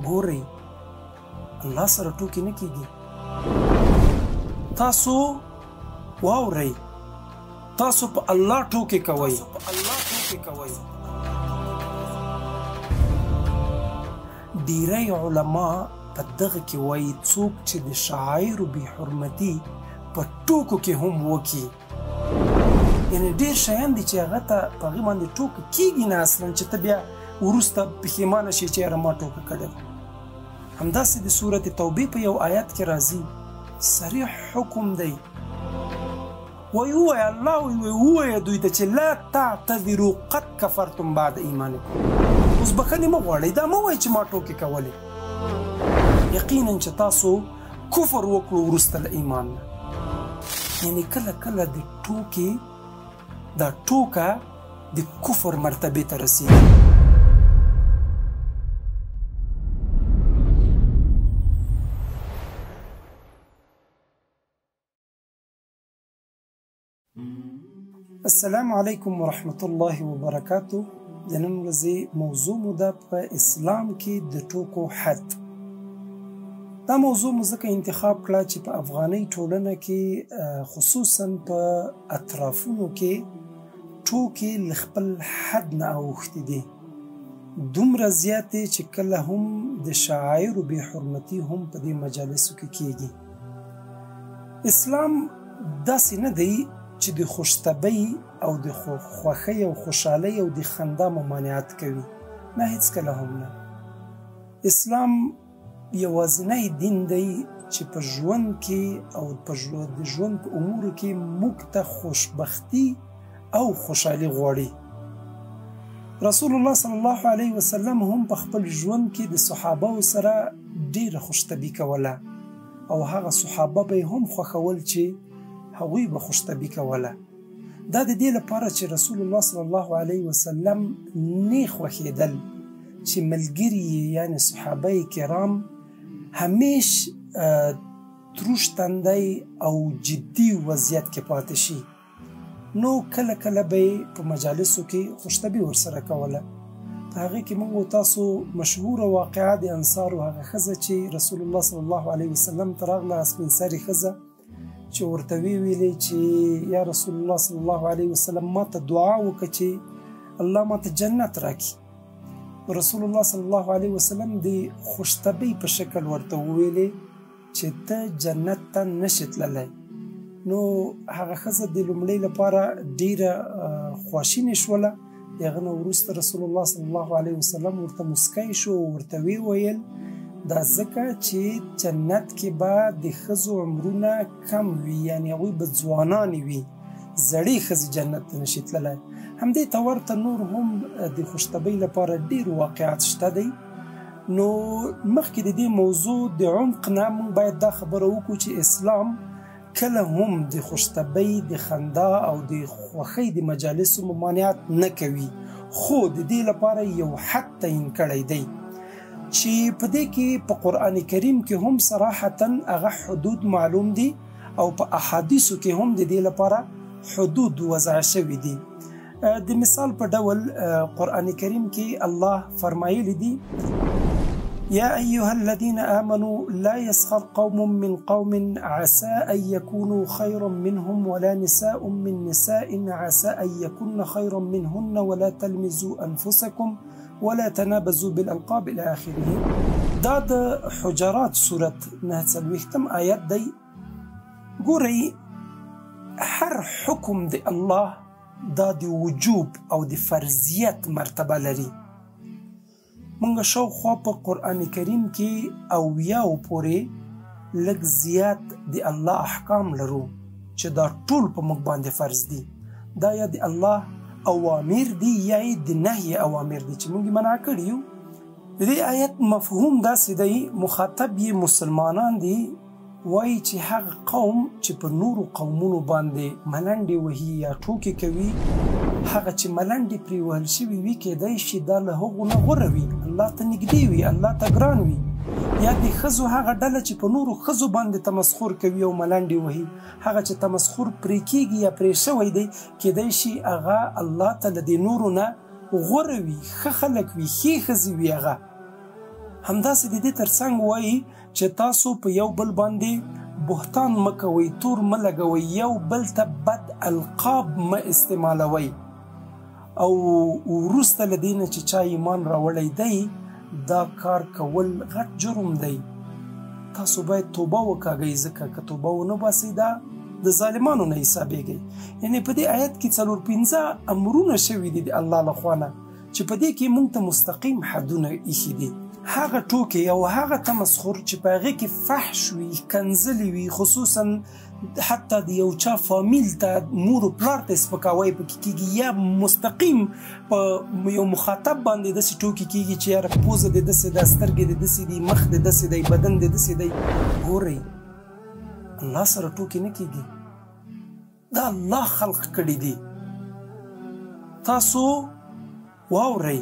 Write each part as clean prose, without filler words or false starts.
ګورئ الله سره ټوکې نه کیږي. تاسو واورئ، تاسو په الله ټوکې کوئ. ډیری علما په دغه کې وایي څوک چې د شاعرو بې حرمتي په ټوکو کې هم وکړي، یعنې ډېر شیان دي چې هغه ته په هغې باندې ټوکه کېږي نه اصلا، چې ته بیا وروسته پښیمانه شي چې یاره ما ټوکه کړې. همداسې د سورت توبې په یو آیات کې راځي، صریح حکم دی، ووایه الله ووایه دوی ته چې لا تعتذروا قد کفرتم بعد ایمانکم. اوس بخښنې مه غواړئ، دا مه وایئ چې ما ټوکې کولې. یقینا چې تاسو کفر وکړو وروسته له ایمان نه. یعنې کله کله د ټوکې دا ټوکه د کفر مرتبې ته رسېږي. السلام علیکم ورحمت الله وبرکاتو. د نن ورځې موضوع مو ده په اسلام کې د ټوکو حد. دا موضوع مو ځکه انتخاب کړه چې په افغاني ټولنه کې خصوصا په اطرافونو کې ټوکې له خپل حد نه اوښتې دي، دومره زیاتې چې کله هم د شاعرو بې حرمتي هم په دې مجالسو کې کېږي. اسلام داسې نه دی چې د خوشطبعۍ او د خوښۍ او خوشحالۍ او د خندا ممانعت کوي، نه، هیڅکله هم نه. اسلام یوازینی دین دی چې په ژوند کې او د ژوند په امورو کې موږ ته خوشبختي او خوشحالي غواړي. رسول الله صلی الله علیه وسلم هم په خپل ژوند کې د صحابه سره ډیره خوشطبعي کوله، او هغه صحابه به هم خوښول چې هغوی به خوشطبعي کوله. دا د دې لپاره چې رسول الله صلی الله علیه وسلم نه خوښېدل چې ملګري یعنی صحابه کرام همیش تروش تندی او جدي وضعیت کې پاتې شي. نو کله کله به په مجالسو کې خوشطبعي ورسره کوله. په هغې کې موږ تاسو مشهوره واقعه د انصارو هغه ښځه چې رسول الله صلی الله علیه وسلم ته راغله، سپین سرې ښځه چې ورته ویلې چې یا رسول الله صلی الله علیه وسلم ما ته دعا وکړه چې الله ما ته جنت راکړي. رسول الله صلی الله علیه وسلم د خوشطبعۍ په شکل ورته وویلې چې ته جنت ته نشې تللی. نو هغه ښځه د لومړۍ لپاره ډیره خواشینې شوله. د هغه نه وروسته رسول الله صلی الله علیه وسلم ورته مسکی شو او ورته وویل دا ځکه چې جنت کې به د ښځو عمرونه کم وي، یعنې هغوی به ځوانانې وي، زړې ښځې جنت ته نشي تللی. همدې ته ورته نور هم د خوشطبعۍ لپاره ډېر واقعات شته دی. نو مخکې د دې موضوع د عمق نه موږ باید دا خبره وکړو چې اسلام کله هم د خوشطبعۍ د خندا او د خوښۍ د مجالسو ممانعت نه کوي، خو د دې لپاره یو حد تعیین کړی دی چې په دې کې په قرآن کریم کې هم صراحتاً هغه حدود معلوم دي او په احادیثو کې هم د دې لپاره حدود وضع شوي دي. د مثال په ډول قرآن کریم کې الله فرمایلی دي یا ایها الذین آمنوا لا یسخر قوم من قوم عسى ان يكونوا خيرا منهم ولا نساء من نساء عسى ان يكن خيرا منهن ولا تلمزوا انفسكم ولا تنابزوا بالالقاب الى اخره. دا د حجرات سورت 9 آیت دی. ګورئ هر حکم د الله دا د وجوب او د فرضیت مرتبه لري. مونږ شاوخوا په قرآن کریم کې 80 پورې لږ زیات د الله احکام لرو چې دا ټول په موږ باندې فرض دي. دا یا د الله اوامر دي یا د نهي اوامر دي چې موږ منع کړي یو. د دې آیت مفهوم داسې دی، مخاطب یې مسلمانان دي، وایي چې هغه قوم چې په نورو قومونو باندې ملنډې وهي یا ټوکې کوي، هغه چې ملنډې پرې وهل شوي وي کیدای شي دا له هغو نه غوره وي، الله ته نږدې وي، الله ته ګران وي. یا د ښځو هغه ډله چې په نورو ښځو باندې تمسخر کوي او ملنډې وهي، هغه چې تمسخر پرې کېږي یا پرې شوی دی کیدای شي هغه الله ته له دې نورو نه غوره وي، ښه خلک وي، ښې ښځې وي هغه. همداسې د دې ترڅنګ وایي چې تاسو په یو بل باندې بهتان مه کوئ، تور مه لګوئ، یو بل ته بد القاب مه استعمالوئ. او وروسته له دې نه چې چا ایمان راوړی دی دا کار کول غټ جرم دی. تاسو باید توبه وکاږئ، ځکه که توبه ونه باسئ دا د ظالمانو نه حسابېږئ. یعنې په دې آیت کې 4-5 امرونه شوي دي د الله لخوا نه چې په دې کې موږ ته مستقیم حدونه ایښي دي. هغه ټوکې او هغه تمسخر چې په هغې کې فحش وي، کنځلې وي، خصوصا حتی د یو چا فامیل ته مور و پلار ته سپکاوی پکې کېږي، یا مستقیم په یو مخاطب باندې داسې ټوکې کېږي چې یاره پوزه دې داسې ده، سترګې دې داسې دي، مخ دې داسې دی، بدن دې داسې دی. ګورئ الله سره ټوکې نه کېږي، دا الله خلق کړي دي. تاسو واورئ،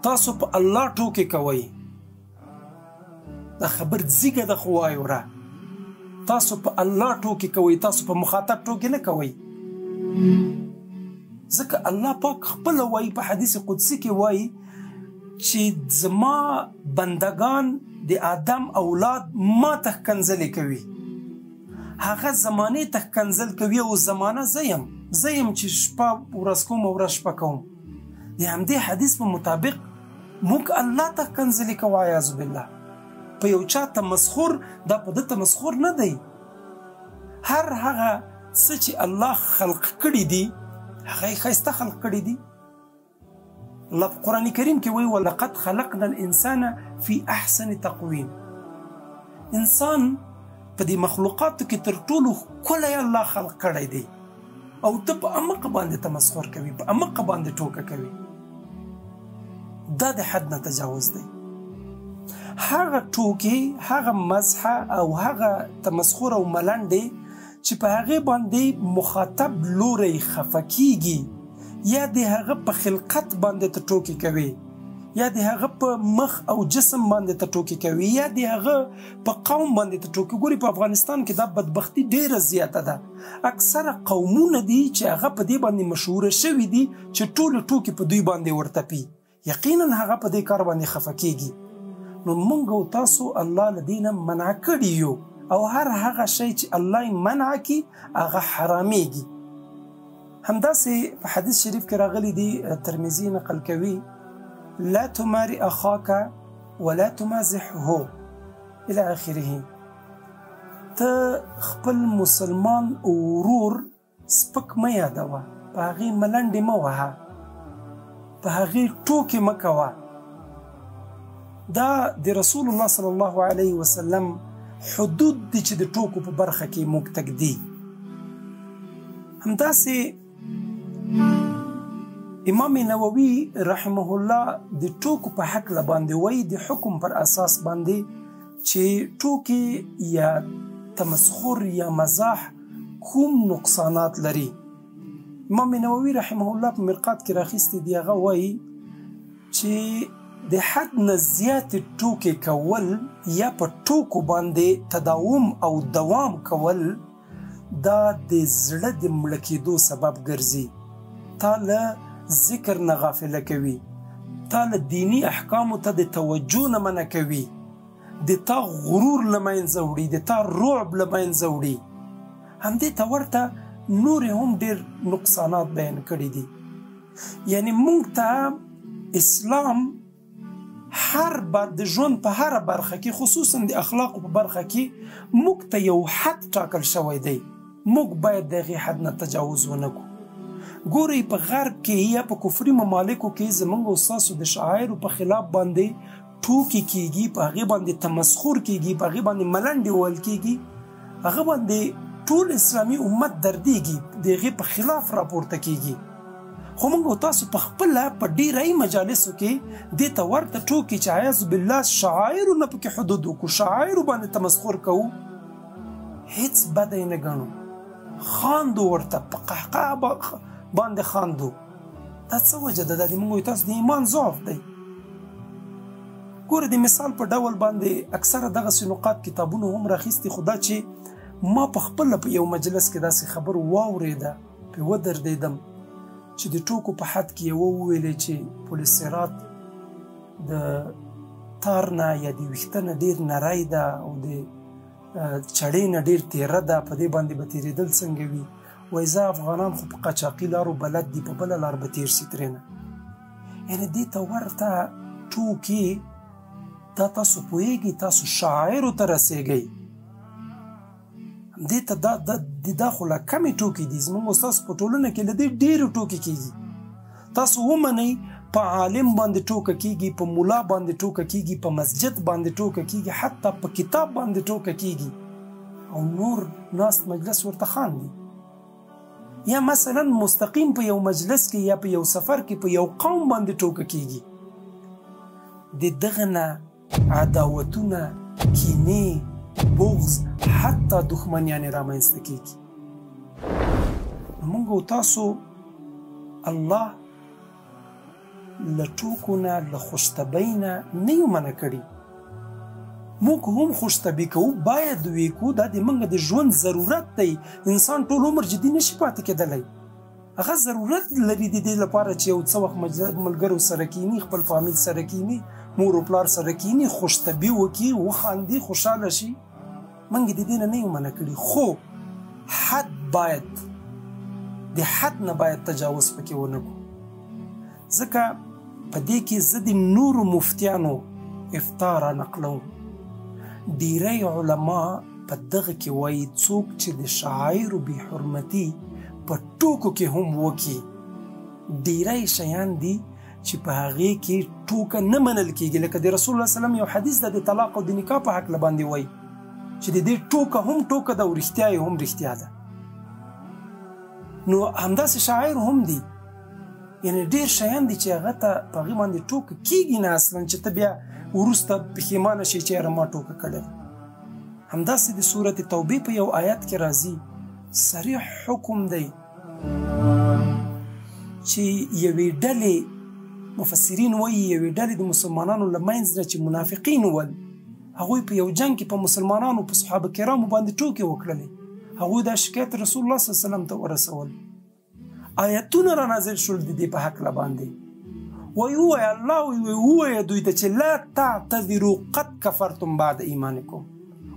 تاسو په الله ټوکې کوئ، دا خبر زیږه ده خو وایوره. تاسو په الله ټوکې کوئ، تاسو په مخاطب ټوکې نه کوئ، ځکه الله پاک خپله وایي په حدیث قدسي کې وایي چې زما بندگان د آدم اولاد ما ته ښکنځلې کوي، هغه زمانې ته ښکنځل کوي او زمانه زه یم چې شپه ورځ کوم او ورځ شپه کوم. د همدې حدیث په مطابق موږ الله ته ښکنځلې کوو عیاذ بالله. په یو چا تمسخر دا په ده تمسخر نه دی. هر هغه څه چې الله خلق کړي دي هغه یې ښایسته خلق کړي دي. الله په قرآن کریم کې وایي ولقد خلقنا الانسان فی احسن تقویم. انسان په دې مخلوقاتو کې تر ټولو ښکلی الله خلق کړی دی او ته په عمق باندې تمسخر کوي، په عمق باندې ټوکه کوي. دا د حد نه تجاوز دی. هغه ټوکې، هغه مزحه او هغه تمسخر او ملنډې چې په هغې باندې مخاطب لوری خفه کیږي، یا د هغه په خلقت باندې ته ټوکې کوي، یا د هغه په مخ او جسم باندې ته ټوکې کوي، یا د هغه په قوم باندې ته ټوکې. ګوري په افغانستان کې دا بدبختي ډیره زیاته ده. اکثره قومونه دي چې هغه په دې باندې مشهوره شوي دي چې ټولې ټوکې په دوی باندې ورتپي. یقینا هغه په دې کار باندې خفه کیږي. نو موږ او تاسو الله له دې نه منع کړي یو، او هر هغه شی چې الله یې منع کړي هغه حرامېږي. همداسې په حدیث شریف کې راغلی دی، ترمذي نقل کوي لا تماري اخاك ولا تمازحه الى اخره. ته خپل مسلمان ورور سپک مه یادوه، په هغې ملنډې مه وهه، په هغې ټوکې مه کوه. دا د رسول الله صلی الله علیه وسلم حدود دي چې د ټوکو په برخه کې موږ تږدي. همداسې امام نووي رحمه الله د ټوکو په هکله باندې وایي د حکم پر اساس باندې چې ټوکې یا تمسخر یا مزاح کوم نقصانات لري. امام نووي رحمه الله په مرقات کې راخیستی دی، هغه وایي چې د حد نه زیاتې ټوکې کول یا په ټوکو باندې تداوم او دوام کول دا د زړه د مړه کېدو سبب ګرځي. تا له ذکر نه غافله کوي، تا له دینی احکامو ته د توجه نه منع کوي، د تا غرور له منځه وړي، د تا رعب له منځه وړي. همدې ته ورته نورې هم ډېر نقصانات بیان کړي دي. یعنی موږ ته اسلام هر د ژوند په هره برخه کې، خصوصا د اخلاقو په برخه کې موږ ته یو حد ټاکل شوی دی. موږ باید د هغې حد نه تجاوز ونه کړو. ګورئ په غرب کې یا په کفري ممالکو کې زموږ او ستاسو د شعایرو په خلاف باندې ټوکې کېږي، په هغې باندې تمسخر کېږي، په هغې باندې ملنډې ویل کېږي، هغه باندې ټول اسلامي امت دردېږي، د هغې په خلاف راپورته کېږي. خو موږ او تاسو په خپله په ډېری مجالسو کې دې ته ورته ټوکې چې عیاذ بالله شعایرو نه پکې حدود وکړو، شعایرو باندې تمسخر کوو، هیڅ بده یې نه ګڼو، خاندو ورته، په قهقه باندې خاندو. دا څه وجه ده؟ دا د موږ او تاسو د ایمان ضعف دی. ګوره د مثال په ډول باندې اکثره دغسې نقاط کتابونو هم راخیستي، خو دا چې ما په خپله په یو مجلس کې داسې خبر واورېده، پرې ودردېدم چې د ټوکو په حد کې یوه وویلې چې پل صراط د تار نه یا د ویښته نه ډېر نری ده او د چړې نه ډېر تیره ده، په دې باندې به تېرېدل څنګه وي؟ وایي زه افغانان خو په قاچاقي لارو بلد دي، په بله لار به تېر شي ترېنه. یعنې دې ته ورته ټوکې دا تاسو پوهېږئ، تاسو شاعرو ته رسېږئ. دې ته دا خو لا کمې ټوکې دي. زموږ ستاسو په ټولنه کې له دې ډېرې ټوکې کېږي. تاسو ومنئ په عالم باندې ټوکه کېږي، په ملا باندې ټوکه کېږي، په مسجد باندې ټوکه کېږي، حتی په کتاب باندې ټوکه کېږي، او نور ناست مجلس ورته خاندي. یا مثلا مستقیم په یو مجلس کې یا په یو سفر کې په یو قوم باندې ټوکه کېږي. د دغه نه عداوتونه، کینې، بغض، حتی دښمنیانې رامنځته کېږي. موږ او تاسو الله له ټوکو نه، له خوشطبۍ نه نه یو منع کړي. موږ هم خوشطبي کوو، باید ویې کوو. دا د موږ د ژوند ضرورت دی. انسان ټول عمر جدي نشي پاتې کېدلی. هغه ضرورت لري د دې لپاره چې یو څه وخت ملګرو سره کیني، خپل فامیل سره کیني، مور او پلار سره کیني، خوشطبي وکړي، وخاندي، خوشحاله شي. موږ د دې نه یو منع کړي، خو حد باید، د حد نه باید تجاوز پکې ونه کړو. ځکه په دې کې زه د نورو مفتیانو افتاء را نقلوم. ډیری علما په دغه کې وایي څوک چې د شاعرو بې حرمتي په ټوکو کې هم وکړي، ډیری شیان دي چې په هغې کې ټوکه نه منل کېږي. لکه د رسول الله صلی یو حدیث ده د طلاق او د نکاح په هکله باندې وایي چې د دې ټوکه هم ټوکه ده او رښتیا یې هم رښتیا ده. نو همداسې شاعر هم دي. یعنې ډېر شیان دي چې هغه ته په هغې باندې ټوکه کېږي نه اصلا، چې ته بیا وروسته پښیمانه شي چې یاره ما ټوکه کړې. همداسې د سورت توبې په یو آیت کې راځي، صریح حکم دی چې یوې ډلې، مفسرین وایي یوې ډلې د مسلمانانو له منځ نه چې منافقین ول، هغوی په یو جنګ کې په مسلمانانو په صحابه کرامو باندې ټوکې وکړلې. هغوی دا شکایت رسول الله صلی الله علیه وسلم ته ورسول. آیتونه را نازل شول د دې په هکله باندې. وایي الله ووایه دوی ته چې لا تعتذروا قد کفرتم بعد ایمانکم.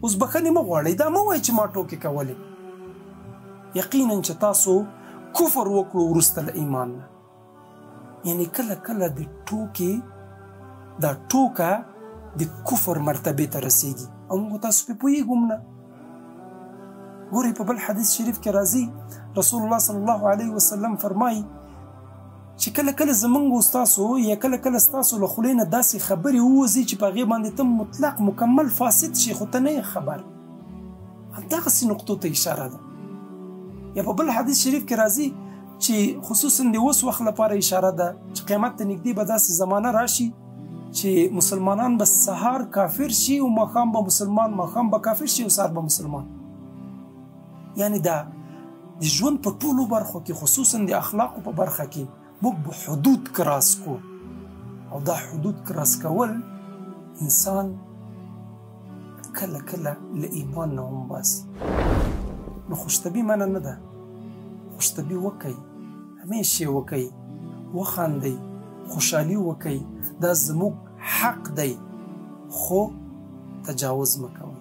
اوس بخښنې مه غواړئ، دا مه وایئ چې ما ټوکې کولې. یقینا چې تاسو کفر وکړو وروسته له ایمان نه. یعنې کله کله د ټوکې دا ټوکه د کفر مرتبې ته رسیږي او موږ تاسو پرې پوهېږو نه. ګورئ په بل حدیث شریف کې راځي، رسول الله صلی الله علیه وسلم فرمایي چې کله کله زموږ او ستاسو یا کله کله ستاسو له خولې نه داسې خبرې ووځي چې په هغې باندې ته مطلق مکمل فاسد شي، خو ته نه یې خبر. همدغسې نقطو ته اشاره ده. یا په بل حدیث شریف کې راځي چې خصوصا د اوس وخت لپاره اشاره ده چې قیامت ته نږدې به داسې زمانه راشي چې مسلمانان به سهار کافر شي او ماښام به مسلمان، ماښام به کافر شي او سهار به مسلمان. یعنی دا د ژوند په ټولو برخو کې، خصوصا د اخلاقو په برخه کې موږ به حدود کراس کو، او دا حدود کراس کول انسان کله کله له ایمان نه هم باسي. نو خوشطبي منع نه ده، خوشطبي وکئ، همیشه وکئ، وخاندئ، خوشحالي وکئ، دا زموږ حق دی، خو تجاوز مه کوئ.